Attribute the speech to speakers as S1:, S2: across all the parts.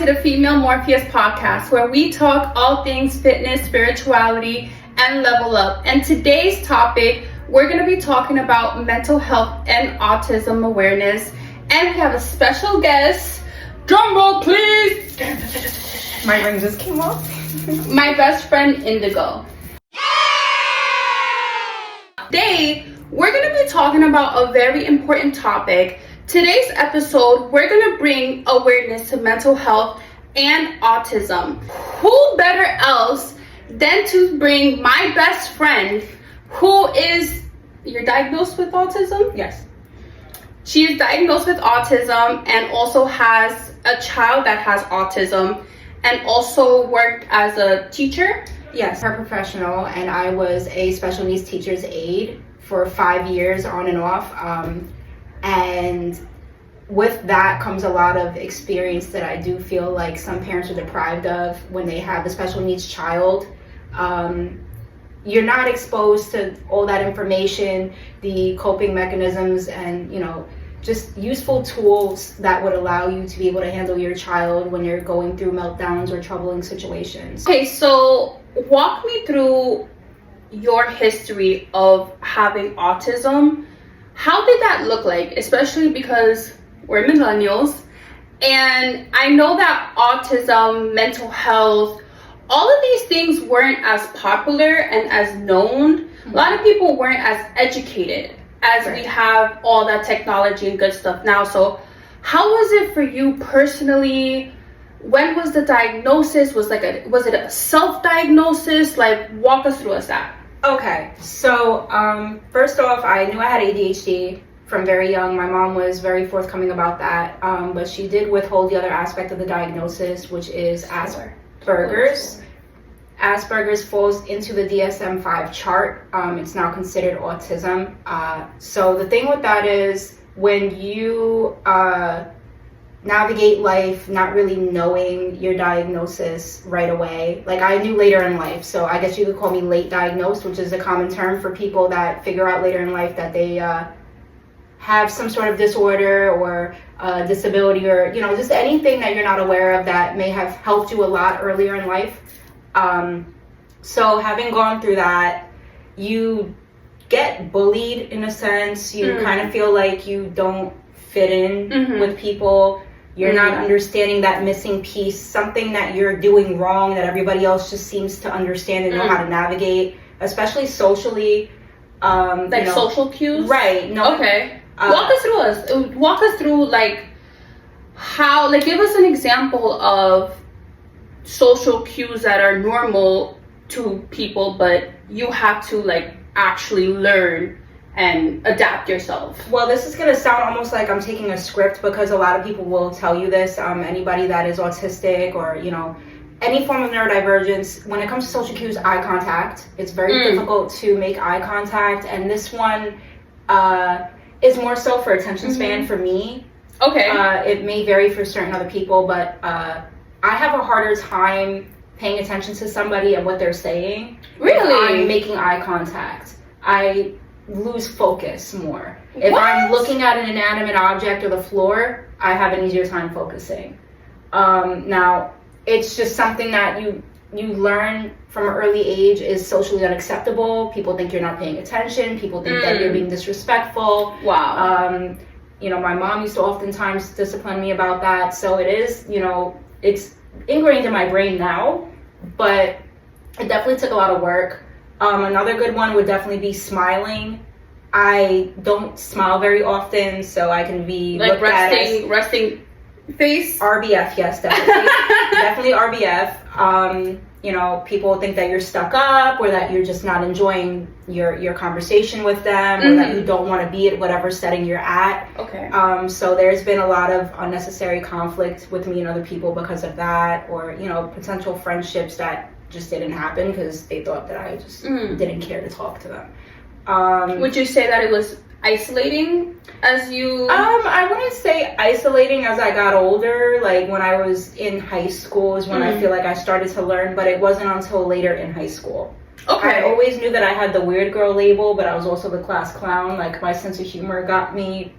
S1: to the Female Morpheus podcast, where we talk all things fitness, spirituality, and level up. And today's topic, we're going to be talking about mental health and autism awareness. And we have a special guest. Drum roll, please.
S2: My ring just came off.
S1: My best friend, Indigo. Today, we're going to be talking about a very important topic. Today's episode, we're going to bring awareness to mental health and autism. Who better else than to bring my best friend, who is, you're diagnosed with autism?
S2: Yes.
S1: She is diagnosed with autism and also has a child that has autism and also worked as a teacher.
S2: Yes, paraprofessional, and I was a special needs teacher's aide for 5 years on and off. And with that comes a lot of experience that I do feel like some parents are deprived of when they have a special needs child. You're not exposed to all that information, the coping mechanisms, and just useful tools that would allow you to be able to handle your child when you're going through meltdowns or troubling situations.
S1: Okay, so walk me through your history of having autism. How did that look like? Especially because we're millennials, and I know that autism, mental health, all of these things weren't as popular and as known. A lot of people weren't as educated as we have all that technology and good stuff now. So how was it for you personally? When was the diagnosis? Was it a self-diagnosis? Like, walk us through that.
S2: Okay, so first off, I knew I had ADHD from very young. My mom was very forthcoming about that, but she did withhold the other aspect of the diagnosis, which is Asperger's. Asperger's falls into the DSM-5 chart. It's now considered autism. So the thing with that is when you navigate life not really knowing your diagnosis right away. Like, I knew later in life, so I guess you could call me late diagnosed, which is a common term for people that figure out later in life that they have some sort of disorder or disability, or just anything that you're not aware of that may have helped you a lot earlier in life. So having gone through that, you get bullied in a sense. You kind of feel like you don't fit in with people. You're not understanding that missing piece, something that you're doing wrong that everybody else just seems to understand and know how to navigate, especially socially.
S1: Social cues?
S2: Right. No.
S1: Okay. Walk us through how, give us an example of social cues that are normal to people, but you have to actually learn and adapt yourself.
S2: Well, this is going to sound almost like I'm taking a script, because a lot of people will tell you this. Anybody that is autistic or, any form of neurodivergence, when it comes to social cues, eye contact. It's very difficult to make eye contact. And this one is more so for attention span for me.
S1: Okay.
S2: It may vary for certain other people, but I have a harder time paying attention to somebody and what they're saying.
S1: Really?
S2: If I'm making eye contact, I lose focus more. If I'm looking at an inanimate object or the floor, I have an easier time focusing. Now, it's just something that you learn from an early age is socially unacceptable. People think you're not paying attention. People think that you're being disrespectful.
S1: Wow.
S2: My mom used to oftentimes discipline me about that. So it is, it's ingrained in my brain now, but it definitely took a lot of work. Another good one would definitely be smiling. I don't smile very often, so I can be looked at as
S1: resting face.
S2: RBF, yes, definitely. Definitely RBF. People think that you're stuck up, or that you're just not enjoying your conversation with them, or that you don't want to be at whatever setting you're at.
S1: Okay.
S2: So there's been a lot of unnecessary conflict with me and other people because of that, or potential friendships that just didn't happen because they thought that I just didn't care to talk to them.
S1: Would you say that it was isolating as you...
S2: I wouldn't say isolating as I got older. Like, when I was in high school is when I feel like I started to learn, but it wasn't until later in high school. Okay. I always knew that I had the weird girl label, but I was also the class clown. Like, my sense of humor got me,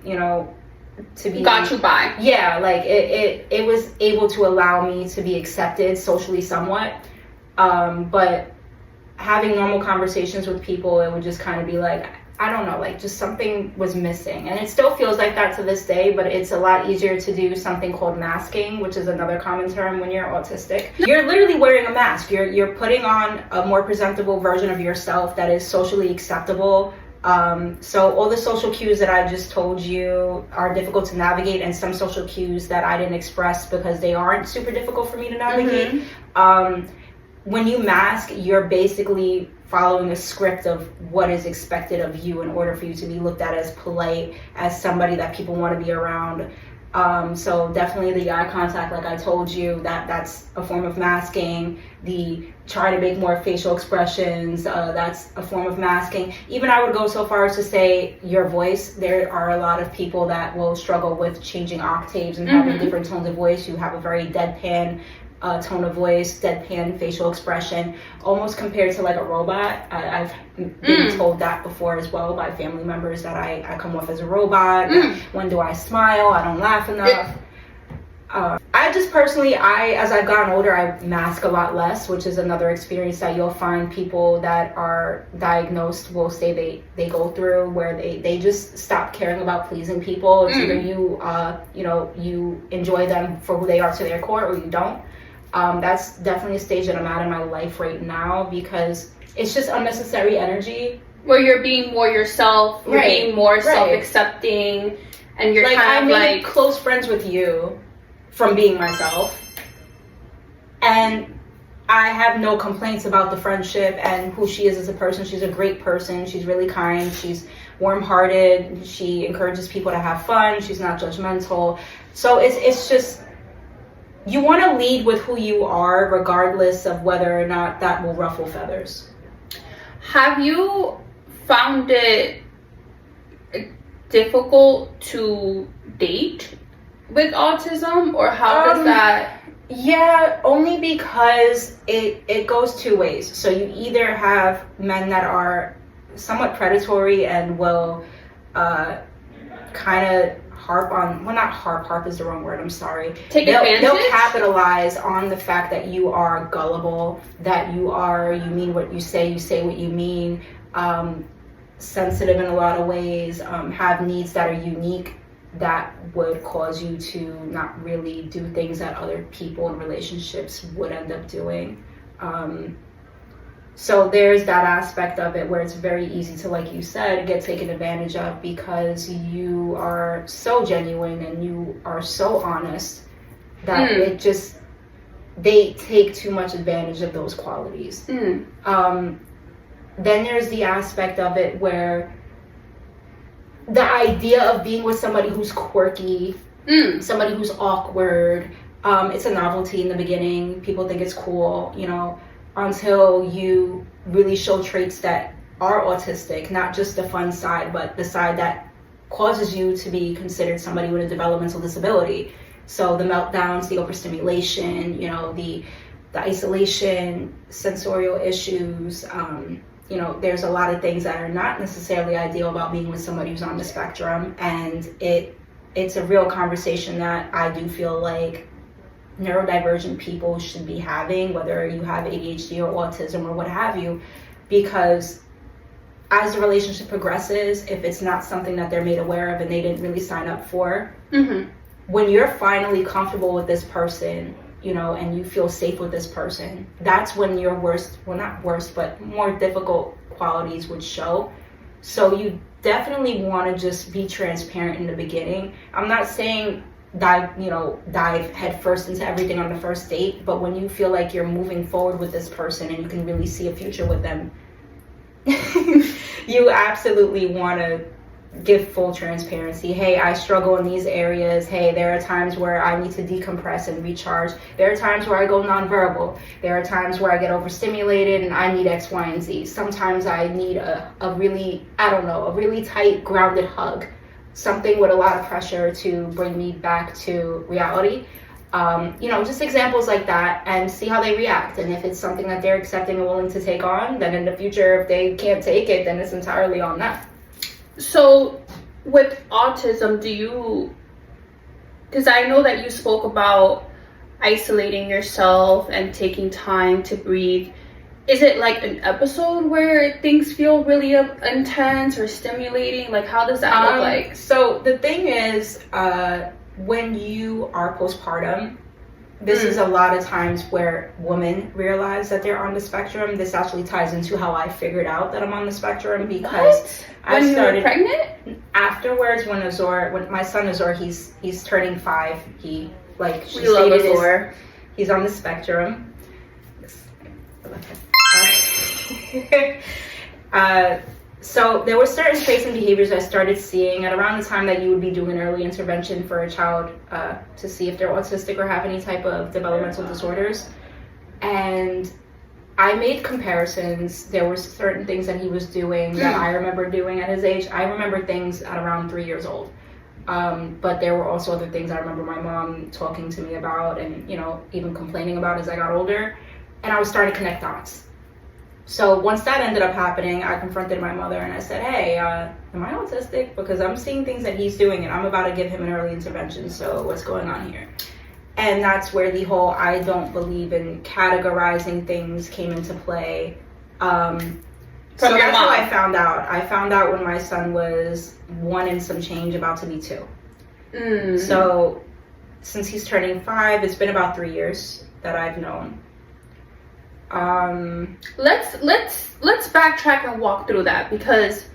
S2: to be
S1: got you by.
S2: Yeah, like it was able to allow me to be accepted socially somewhat. But having normal conversations with people, it would just kind of be like, I don't know, like just something was missing. And it still feels like that to this day, but it's a lot easier to do something called masking, which is another common term when you're autistic. You're literally wearing a mask. You're putting on a more presentable version of yourself that is socially acceptable. So all the social cues that I just told you are difficult to navigate, and some social cues that I didn't express because they aren't super difficult for me to navigate. When you mask, you're basically following a script of what is expected of you in order for you to be looked at as polite, as somebody that people want to be around. So definitely the eye contact, like I told you, that's a form of masking. The try to make more facial expressions, that's a form of masking. Even I would go so far as to say your voice. There are a lot of people that will struggle with changing octaves and having different tones of voice. You have a very deadpan tone of voice, deadpan facial expression, almost compared to like a robot. I've been told that before as well by family members, that I come off as a robot. When do I smile? I don't laugh enough. I just personally, as I've gotten older, I mask a lot less, which is another experience that you'll find people that are diagnosed will say they go through, where they just stop caring about pleasing people. It's either you enjoy them for who they are to their core, or you don't. That's definitely a stage that I'm at in my life right now, because it's just unnecessary energy.
S1: Where you're being more yourself, you're being more self-accepting, and you're
S2: like,
S1: kind of
S2: I made close friends with you from being myself, and I have no complaints about the friendship and who she is as a person. She's a great person. She's really kind. She's warm-hearted. She encourages people to have fun. She's not judgmental. So it's just, you want to lead with who you are, regardless of whether or not that will ruffle feathers.
S1: Have you found it difficult to date with autism, or how does that?
S2: Yeah, only because it goes two ways. So you either have men that are somewhat predatory and will kind of harp on, well, not harp is the wrong word, I'm sorry.
S1: Take advantage?
S2: They'll capitalize on the fact that you are gullible, that you mean what you say what you mean, sensitive in a lot of ways, have needs that are unique, that would cause you to not really do things that other people in relationships would end up doing. So there's that aspect of it where it's very easy to, like you said, get taken advantage of, because you are so genuine and you are so honest that it just, they take too much advantage of those qualities. Then there's the aspect of it where the idea of being with somebody who's quirky, somebody who's awkward, it's a novelty in the beginning. People think it's cool, until you really show traits that are autistic, not just the fun side, but the side that causes you to be considered somebody with a developmental disability. So the meltdowns, the overstimulation, the isolation, sensorial issues, there's a lot of things that are not necessarily ideal about being with somebody who's on the spectrum, and it's a real conversation that I do feel like neurodivergent people should be having, whether you have ADHD or autism or what have you, because as the relationship progresses, if it's not something that they're made aware of and they didn't really sign up for, when you're finally comfortable with this person, and you feel safe with this person, that's when your not worst, but more difficult qualities would show. So you definitely want to just be transparent in the beginning. I'm not saying dive head first into everything on the first date, but when you feel like you're moving forward with this person and you can really see a future with them, you absolutely want to give full transparency. Hey, I struggle in these areas. Hey, there are times where I need to decompress and recharge. There are times where I go nonverbal. There are times where I get overstimulated and I need X, Y, and Z. Sometimes I need a really tight, grounded hug. Something with a lot of pressure to bring me back to reality. Just examples like that, and see how they react. And if it's something that they're accepting and willing to take on, then in the future, if they can't take it, then it's entirely on them.
S1: So with autism, do you because I know that you spoke about isolating yourself and taking time to breathe. Is it like an episode where things feel really intense or stimulating? Like, how does that look like?
S2: So the thing is, when you are postpartum, this is a lot of times where women realize that they're on the spectrum. This actually ties into how I figured out that I'm on the spectrum, because
S1: When you were pregnant?
S2: Afterwards, when my son Azor, he's turning 5. He
S1: We love Azor.
S2: He's on the spectrum. So there were certain traits and behaviors I started seeing at around the time that you would be doing an early intervention for a child to see if they're autistic or have any type of developmental disorders. And I made comparisons. There were certain things that he was doing that I remember doing at his age. I remember things at around 3 years old. But there were also other things I remember my mom talking to me about and, even complaining about as I got older. And I was starting to connect dots. So once that ended up happening, I confronted my mother and I said, hey, am I autistic? Because I'm seeing things that he's doing and I'm about to give him an early intervention. So what's going on here? And that's where the whole I don't believe in categorizing things came into play. So that's how I found out. I found out when my son was 1 and some change, about to be 2. So since he's turning 5, it's been about 3 years that I've known.
S1: Let's backtrack and walk through that, because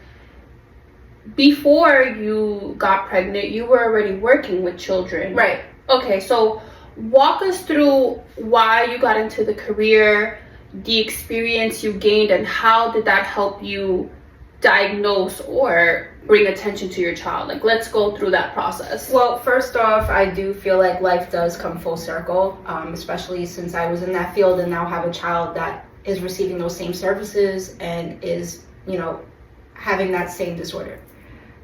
S1: before you got pregnant, you were already working with children.
S2: Right.
S1: Okay, so walk us through why you got into the career, the experience you gained, and how did that help you diagnose or bring attention to your child? Like, let's go through that process.
S2: Well, first off, I do feel like life does come full circle, especially since I was in that field and now have a child that is receiving those same services and is, having that same disorder.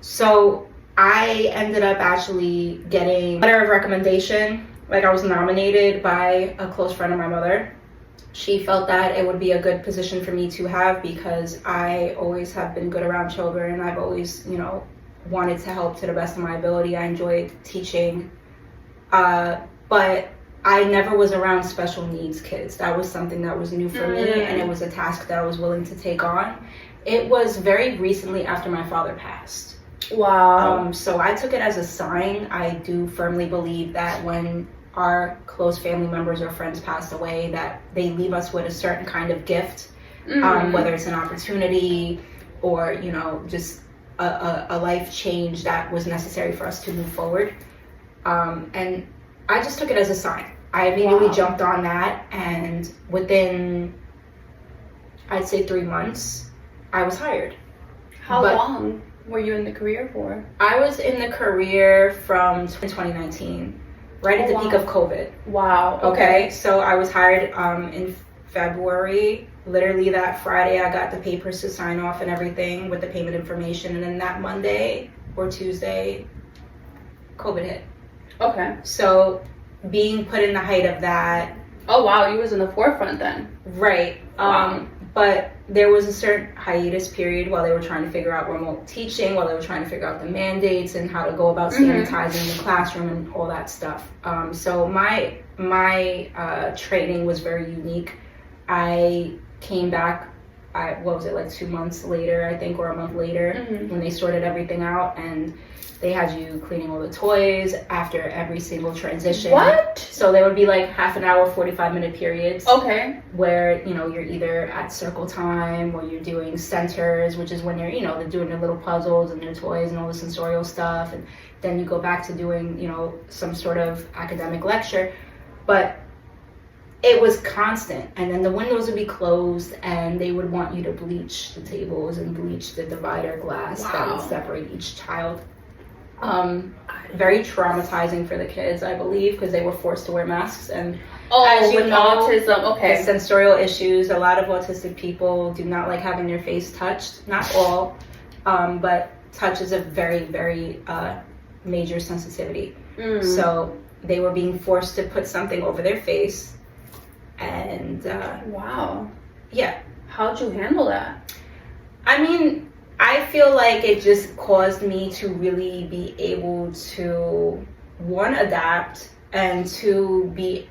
S2: So I ended up actually getting a letter of recommendation. Like, I was nominated by a close friend of my mother. She felt that it would be a good position for me to have because I always have been good around children. I've always, wanted to help to the best of my ability. I enjoyed teaching. But I never was around special needs kids. That was something that was new for me, and it was a task that I was willing to take on. It was very recently after my father passed.
S1: Wow.
S2: So I took it as a sign. I do firmly believe that when our close family members or friends pass away, that they leave us with a certain kind of gift, whether it's an opportunity or, just a life change that was necessary for us to move forward. And I just took it as a sign. I immediately jumped on that, and within, I'd say 3 months, I was hired.
S1: How long were you in the career for?
S2: I was in the career from 2019. Right at the peak of COVID.
S1: Wow.
S2: Okay. So I was hired in February. Literally that Friday, I got the papers to sign off and everything with the payment information. And then that Monday or Tuesday, COVID hit.
S1: Okay.
S2: So being put in the height of that.
S1: Oh, wow. You was in the forefront then.
S2: Right.
S1: Wow.
S2: But there was a certain hiatus period while they were trying to figure out remote teaching, while they were trying to figure out the mandates and how to go about sanitizing the classroom and all that stuff. So my training was very unique. I came back, 2 months later, I think, or a month later, when they sorted everything out, and they had you cleaning all the toys after every single transition.
S1: What?
S2: So there would be like half an hour, 45-minute periods.
S1: Okay.
S2: Where, you're either at circle time or you're doing centers, which is when they're doing their little puzzles and their toys and all the sensorial stuff. And then you go back to doing, some sort of academic lecture. But it was constant. And then the windows would be closed and they would want you to bleach the tables and bleach the divider glass that would separate each child. Very traumatizing for the kids, I believe, because they were forced to wear masks. And as you know,
S1: autism, okay.
S2: Sensorial issues. A lot of autistic people do not like having their face touched. Not all, but touch is a very, very major sensitivity. So they were being forced to put something over their face. And
S1: wow.
S2: Yeah.
S1: How'd you handle that?
S2: I mean, I feel like it just caused me to really be able to one, adapt, and two, be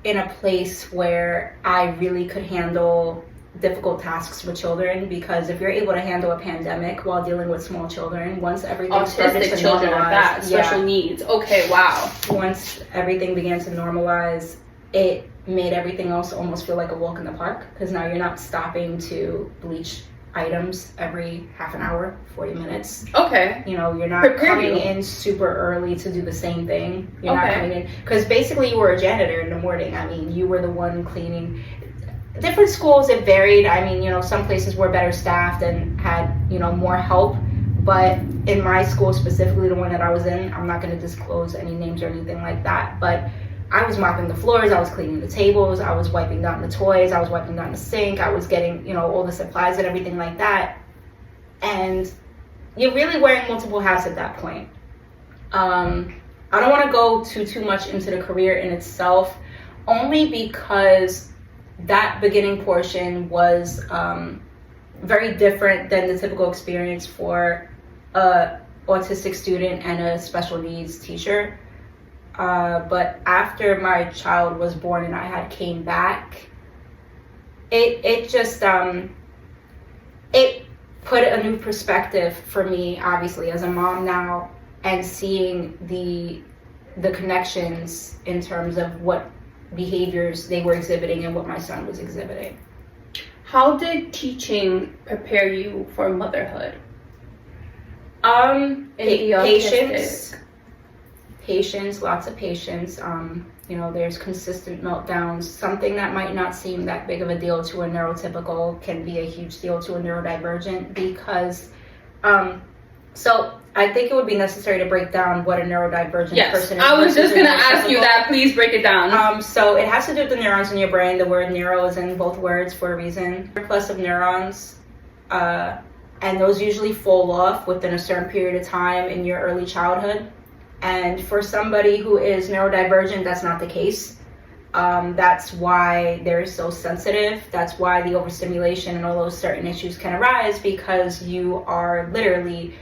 S2: in a place where I really could handle difficult tasks with children, because if you're able to handle a pandemic while dealing with small children, once everything started to
S1: Autistic children
S2: normalize,
S1: like that, special needs. Okay, wow.
S2: Once everything began to normalize, it made everything else almost feel like a walk in the park, because now you're not stopping to bleach items every half an hour, 40 minutes.
S1: Okay.
S2: You know, you're not coming in super early to do the same thing. You're not coming in, because basically you were a janitor in the morning. I mean, you were the one cleaning. Different schools, it varied. I mean, you know, some places were better staffed and had, you know, more help. But in my school, specifically the one that I was in, I'm not going to disclose any names or anything like that, but I was mopping the floors, I was cleaning the tables, I was wiping down the toys, I was wiping down the sink, I was getting, you know, all the supplies and everything like that. And you're really wearing multiple hats at that point. I don't want to go too much into the career in itself, only because that beginning portion was very different than the typical experience for a autistic student and a special needs teacher. But after my child was born and I had came back, it just it put a new perspective for me, obviously, as a mom now, and seeing the connections in terms of what behaviors they were exhibiting and what my son was exhibiting.
S1: How did teaching prepare you for motherhood?
S2: Patience, lots of patience. You know, there's consistent meltdowns. Something that might not seem that big of a deal to a neurotypical can be a huge deal to a neurodivergent, because so I think it would be necessary to break down what a neurodivergent person is.
S1: I was just going to ask you that. Please break it down.
S2: So it has to do with the neurons in your brain. The word neuro is in both words for a reason. Plus of neurons, and those usually fall off within a certain period of time in your early childhood. And for somebody who is neurodivergent, that's not the case. That's why they're so sensitive. That's why the overstimulation and all those certain issues can arise, because you are literally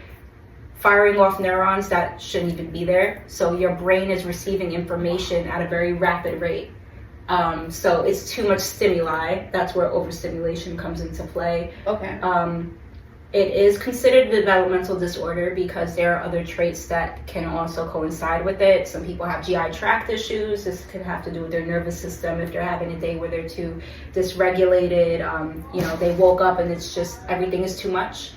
S2: firing off neurons that shouldn't even be there. So your brain is receiving information at a very rapid rate. So it's too much stimuli. That's where overstimulation comes into play.
S1: Okay.
S2: It is considered a developmental disorder because there are other traits that can also coincide with it. Some people have GI tract issues. This can have to do with their nervous system. If they're having a day where they're too dysregulated, you know, they woke up and it's just everything is too much,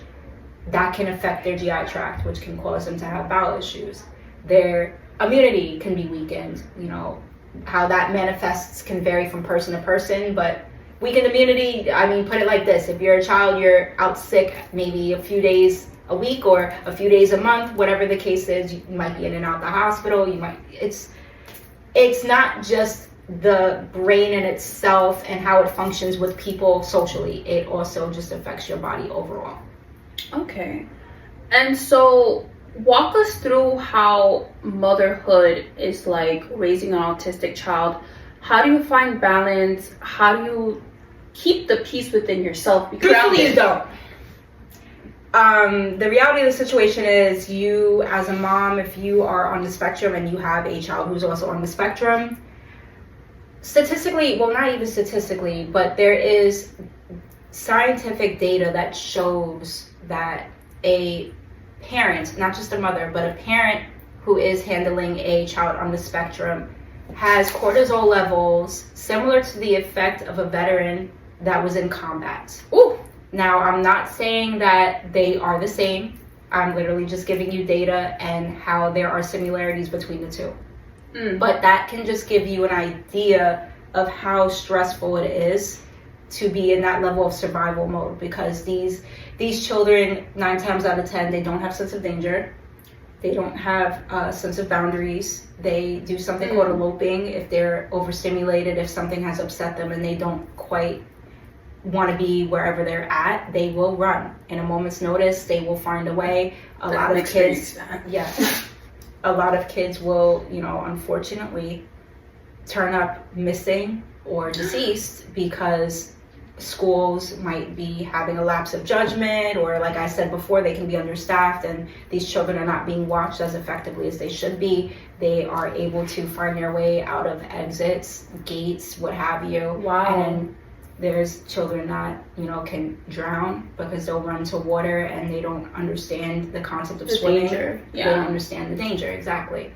S2: that can affect their GI tract, which can cause them to have bowel issues. Their immunity can be weakened. You know, how that manifests can vary from person to person, but weakened immunity, I mean, put it like this: if you're a child, you're out sick maybe a few days a week or a few days a month, whatever the case is, you might be in and out the hospital. It's not just the brain in itself and how it functions with people socially. It also just affects your body overall.
S1: Okay. And so walk us through how motherhood is like raising an autistic child. How do you find balance? How do you keep the peace within yourself? Because
S2: truthfully, you don't. The reality of the situation is, you as a mom, if you are on the spectrum and you have a child who's also on the spectrum, statistically, well, not even statistically, but there is scientific data that shows that a parent, not just a mother, but a parent who is handling a child on the spectrum has cortisol levels similar to the effect of a veteran that was in combat.
S1: Ooh.
S2: Now, I'm not saying that they are the same. I'm literally just giving you data and how there are similarities between the two. But that can just give you an idea of how stressful it is to be in that level of survival mode, because these children, 9 times out of 10, they don't have sense of danger. They don't have a sense of boundaries. They do something called eloping if they're overstimulated, if something has upset them and they don't quite want to be wherever they're at, they will run. In a moment's notice, they will find a way. A lot of kids will, you know, unfortunately turn up missing or deceased because schools might be having a lapse of judgment, or like I said before, they can be understaffed and these children are not being watched as effectively as they should be. They are able to find their way out of exits, gates, what have you.
S1: Wow.
S2: And there's children that, you know, can drown because they'll run to water and they don't understand the concept of
S1: The
S2: swimming.
S1: danger.
S2: They
S1: Yeah.
S2: don't understand the danger, exactly.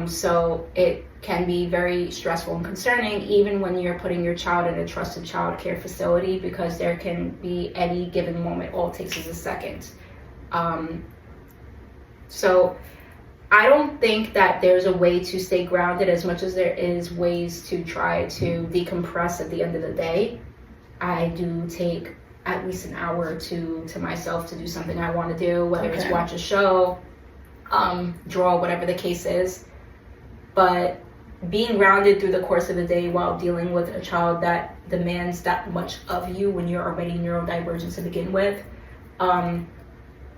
S2: So it can be very stressful and concerning, even when you're putting your child in a trusted child care facility, because there can be any given moment, all it takes is a second. So I don't think that there's a way to stay grounded as much as there is ways to try to decompress at the end of the day. I do take at least an hour or two to myself to do something I want to do, whether it's watch a show, draw, whatever the case is. But being grounded through the course of the day while dealing with a child that demands that much of you when you're already neurodivergent to begin with,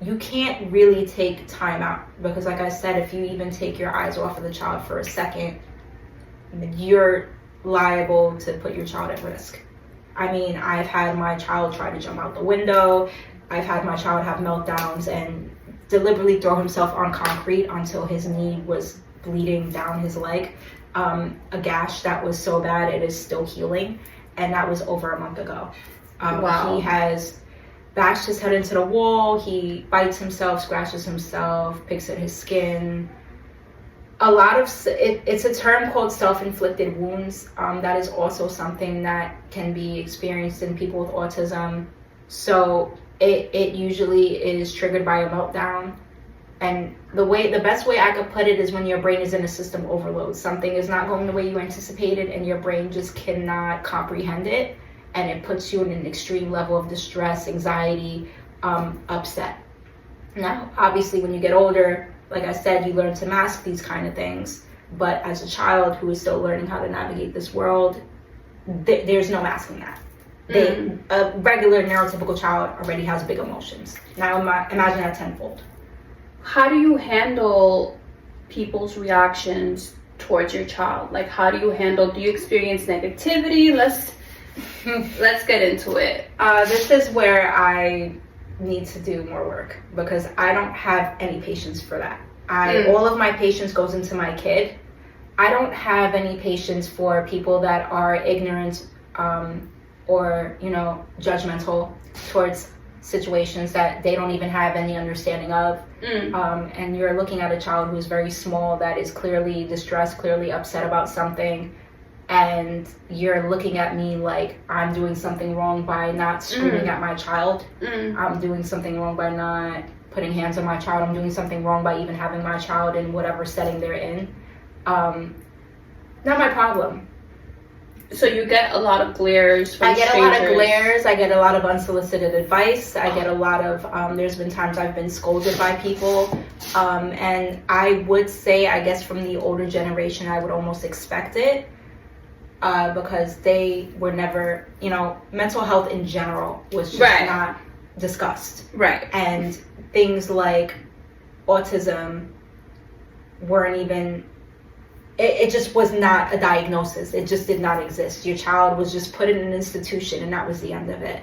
S2: you can't really take time out, because like I said, if you even take your eyes off of the child for a second, you're liable to put your child at risk. I mean, I've had my child try to jump out the window. I've had my child have meltdowns and deliberately throw himself on concrete until his knee was bleeding down his leg. A gash that was so bad it is still healing, and that was over a month ago.
S1: Wow.
S2: He has bashed his head into the wall. He bites himself, scratches himself, picks at his skin. A lot of it's a term called self-inflicted wounds. That is also something that can be experienced in people with autism. So it usually is triggered by a meltdown. And the best way I could put it is when your brain is in a system overload. Something is not going the way you anticipated, and your brain just cannot comprehend it, and it puts you in an extreme level of distress, anxiety, upset. Now, obviously, when you get older, like I said, you learn to mask these kind of things. But as a child who is still learning how to navigate this world, there's no masking that. A regular neurotypical child already has big emotions. Now imagine that tenfold.
S1: How do you handle people's reactions towards your child? Like, how do you experience negativity? Let's get into it.
S2: This is where I need to do more work, because I don't have any patience for that. All of my patience goes into my kid. I don't have any patience for people that are ignorant or, you know, judgmental towards situations that they don't even have any understanding of. And you're looking at a child who's very small, that is clearly distressed, clearly upset about something, and you're looking at me like I'm doing something wrong by not screaming at my child. I'm doing something wrong by not putting hands on my child. I'm doing something wrong by even having my child in whatever setting they're in. Not my problem.
S1: So you get a lot of glares from
S2: I get
S1: strangers.
S2: a lot of glares. I get a lot of unsolicited advice. I get a lot of, there's been times I've been scolded by people. And I would say, I guess from the older generation, I would almost expect it. Because they were never, you know, mental health in general was just not discussed.
S1: Right.
S2: And things like autism weren't even, it just was not a diagnosis. It just did not exist. Your child was just put in an institution, and that was the end of it.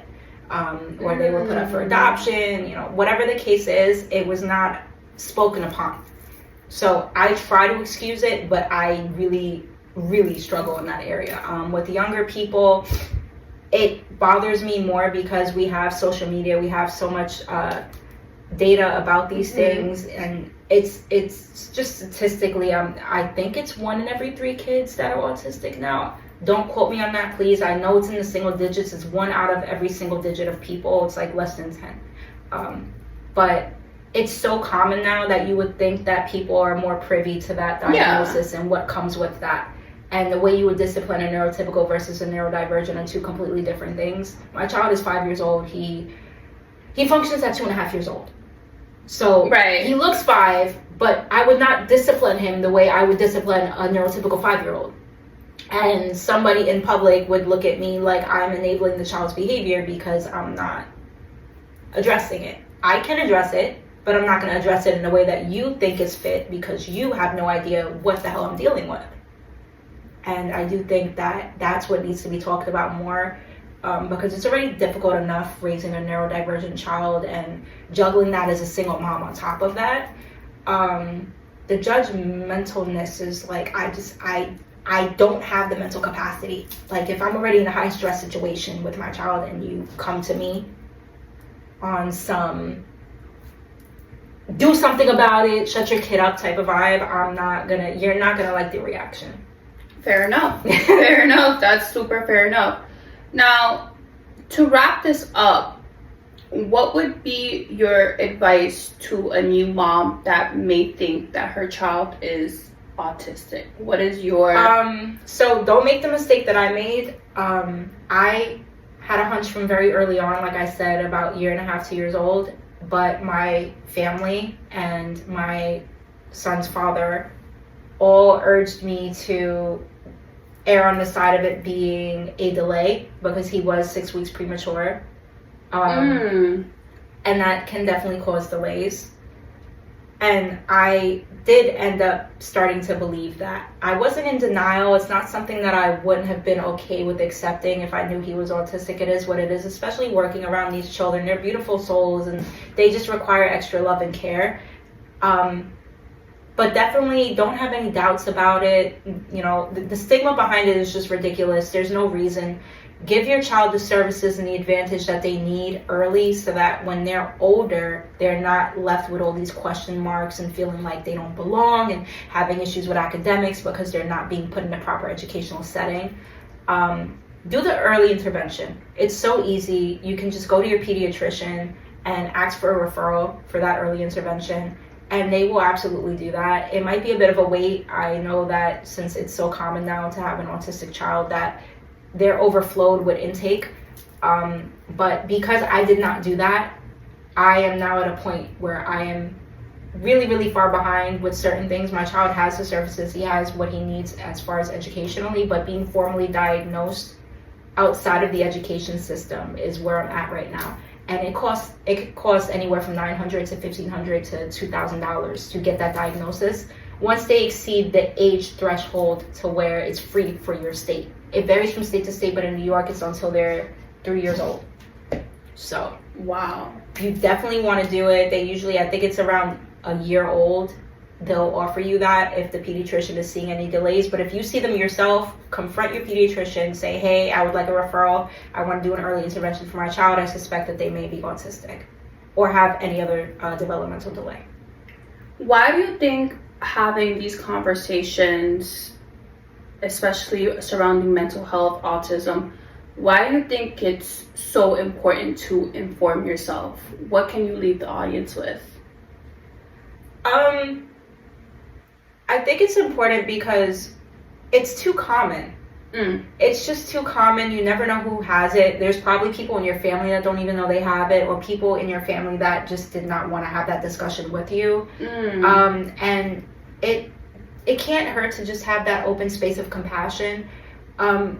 S2: Or they were put up for adoption, you know, whatever the case is, it was not spoken upon. So I try to excuse it, but I really struggle in that area. With the younger people, it bothers me more because we have social media, we have so much data about these things, and it's just statistically, I think it's 1 in every 3 kids that are autistic now. Don't quote me on that, please. I know it's in the single digits. It's 1 out of every single digit of people. It's like less than 10. But it's so common now that you would think that people are more privy to that diagnosis and what comes with that. And the way you would discipline a neurotypical versus a neurodivergent are 2 completely different things. My child is 5 years old. He functions at 2.5 years old. So he looks 5, but I would not discipline him the way I would discipline a neurotypical 5-year-old. And somebody in public would look at me like I'm enabling the child's behavior because I'm not addressing it. I can address it, but I'm not going to address it in a way that you think is fit because you have no idea what the hell I'm dealing with. And I do think that that's what needs to be talked about more. because it's already difficult enough raising a neurodivergent child and juggling that as a single mom on top of that. The judgmentalness is like, I don't have the mental capacity. Like, if I'm already in a high stress situation with my child and you come to me on some do something about it, shut your kid up type of vibe, you're not gonna like the reaction.
S1: Fair enough. Fair enough. That's super fair enough. Now, to wrap this up, what would be your advice to a new mom that may think that her child is autistic? What is your...
S2: So don't make the mistake that I made. I had a hunch from very early on, like I said, about 1.5 to 2 years old, but my family and my son's father all urged me to err on the side of it being a delay because he was 6 weeks premature. And that can definitely cause delays. And I did end up starting to believe that. I wasn't in denial. It's not something that I wouldn't have been okay with accepting if I knew he was autistic. It is what it is, especially working around these children. They're beautiful souls and they just require extra love and care. But definitely don't have any doubts about it. You know, the stigma behind it is just ridiculous. There's no reason. Give your child the services and the advantage that they need early so that when they're older, they're not left with all these question marks and feeling like they don't belong and having issues with academics because they're not being put in a proper educational setting. Do the early intervention. It's so easy. You can just go to your pediatrician and ask for a referral for that early intervention, and they will absolutely do that. It might be a bit of a wait. I know that since it's so common now to have an autistic child that they're overflowed with intake. But because I did not do that, I am now at a point where I am really, really far behind with certain things. My child has the services, he has what he needs as far as educationally, but being formally diagnosed outside of the education system is where I'm at right now. And it could cost anywhere from $900 to $1,500 to $2,000 to get that diagnosis once they exceed the age threshold to where it's free for your state. It varies from state to state, but in New York, it's until they're 3 years old. So,
S1: wow.
S2: You definitely want to do it. They usually, I think it's around a year old, they'll offer you that if the pediatrician is seeing any delays. But if you see them yourself, confront your pediatrician, say, hey, I would like a referral. I want to do an early intervention for my child. I suspect that they may be autistic or have any other developmental delay.
S1: Why do you think having these conversations, especially surrounding mental health, autism, why do you think it's so important to inform yourself? What can you leave the audience with?
S2: I think it's important because it's too common. It's just too common. You never know who has it. There's probably people in your family that don't even know they have it, or people in your family that just did not want to have that discussion with you. And it can't hurt to just have that open space of compassion.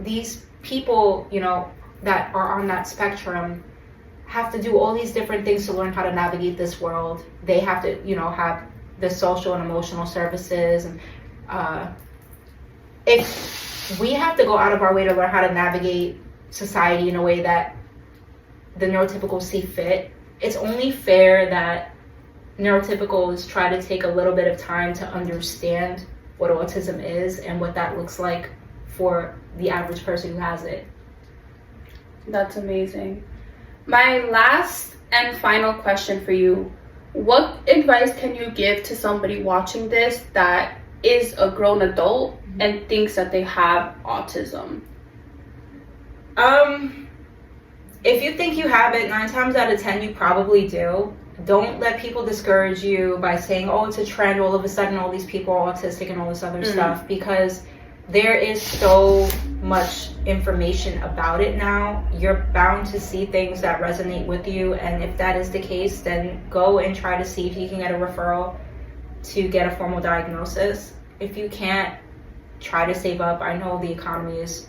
S2: These people, you know, that are on that spectrum have to do all these different things to learn how to navigate this world. They have to, you know, have the social and emotional services. And if we have to go out of our way to learn how to navigate society in a way that the neurotypicals see fit, it's only fair that neurotypicals try to take a little bit of time to understand what autism is and what that looks like for the average person who has it.
S1: That's amazing. My last and final question for you, what advice can you give to somebody watching this that is a grown adult and thinks that they have autism?
S2: If you think you have it, 9 times out of 10 you probably do. Don't let people discourage you by saying, oh, it's a trend, all of a sudden all these people are autistic and all this other stuff, because there is so much information about it now. You're bound to see things that resonate with you, and if that is the case, then go and try to see if you can get a referral to get a formal diagnosis. If you can't, try to save up. I know the economy is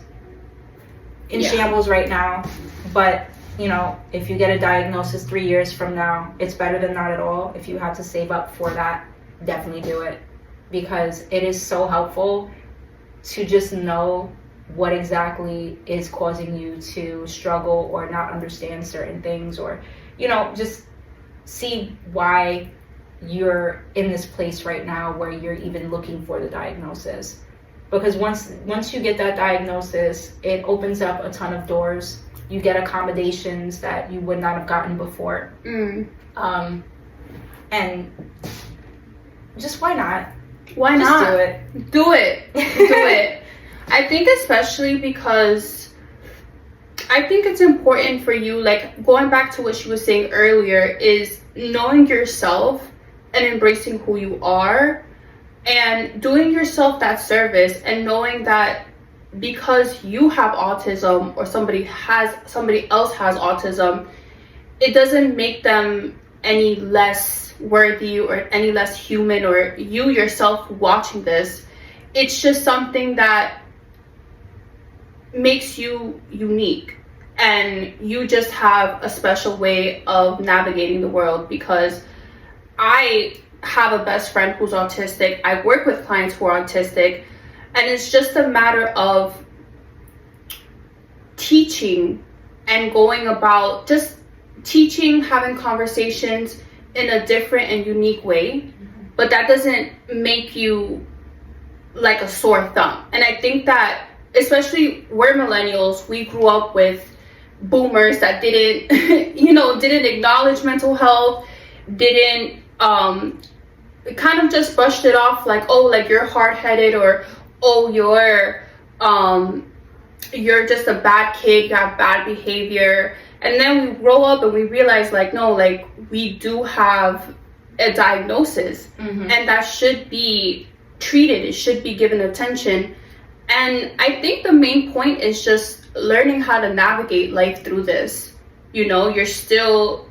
S2: in shambles right now, but you know, if you get a diagnosis 3 years from now, it's better than not at all. If you have to save up for that, definitely do it, because it is so helpful to just know what exactly is causing you to struggle or not understand certain things, or, you know, just see why you're in this place right now where you're even looking for the diagnosis. Because once you get that diagnosis, it opens up a ton of doors. You get accommodations that you would not have gotten before. And just why not?
S1: Why
S2: just
S1: not?
S2: Do it.
S1: Do it. Do it. I think especially because I think it's important for you, like going back to what she was saying earlier, is knowing yourself and embracing who you are and doing yourself that service, and knowing that because you have autism or somebody else has autism, it doesn't make them any less worthy or any less human, or you yourself watching this, it's just something that makes you unique, and you just have a special way of navigating the world. Because I have a best friend who's autistic, I work with clients who are autistic, and it's just a matter of teaching and going about just teaching, having conversations in a different and unique way, but that doesn't make you like a sore thumb. And I think that especially we're millennials, we grew up with boomers that didn't didn't acknowledge mental health, didn't kind of just brushed it off like, oh, like you're hard-headed, or oh, you're just a bad kid, you have bad behavior. And then we grow up and we realize like, no, like we do have a diagnosis, and that should be treated, it should be given attention. And I think the main point is just learning how to navigate life through this. You know, you're still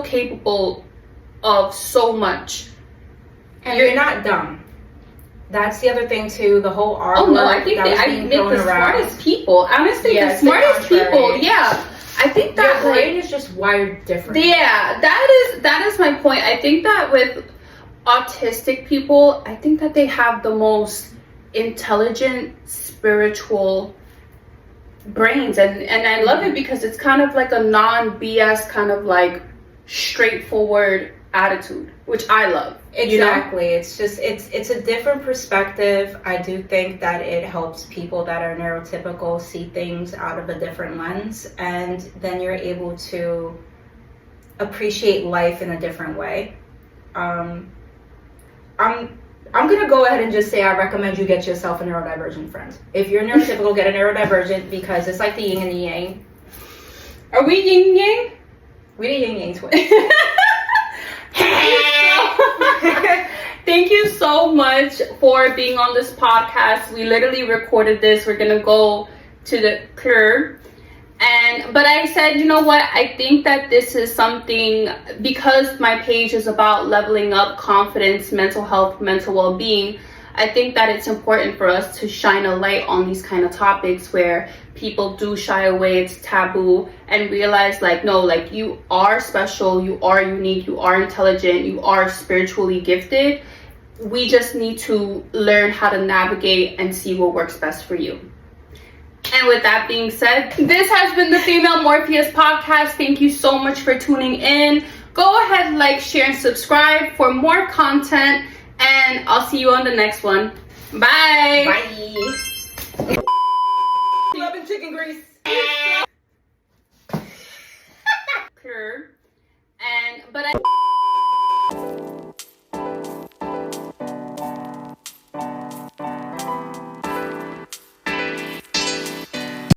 S1: capable of so much.
S2: And you're not dumb. That's the other thing too. The whole R word.
S1: Oh no, I think I make the smartest people. Honestly, the smartest people. Yeah, I think that
S2: your brain is just wired different.
S1: Yeah, that is my point. I think that with autistic people, I think that they have the most intelligent, spiritual brains, and I love it because it's kind of like a non-BS kind of like straightforward attitude, which I love.
S2: Exactly. You know? It's just it's a different perspective. I do think that it helps people that are neurotypical see things out of a different lens, and then you're able to appreciate life in a different way. I'm gonna go ahead and just say I recommend you get yourself a neurodivergent friend. If you're neurotypical, get a neurodivergent, because it's like the yin and the yang.
S1: Are we yin yang?
S2: We're the yin yang twins.
S1: Thank you so much for being on this podcast. We literally recorded this. We're gonna go to the club. But I said, you know what? I think that this is something, because my page is about leveling up confidence, mental health, mental well-being. I think that it's important for us to shine a light on these kind of topics where people do shy away, it's taboo, and realize like, no, like you are special, you are unique, you are intelligent, you are spiritually gifted. We just need to learn how to navigate and see what works best for you. And with that being said, this has been the Female Morpheus podcast. Thank you so much for tuning in. Go ahead, like, share, and subscribe for more content. And I'll see you on the next one. Bye.
S2: Bye.
S1: Loving chicken grease. But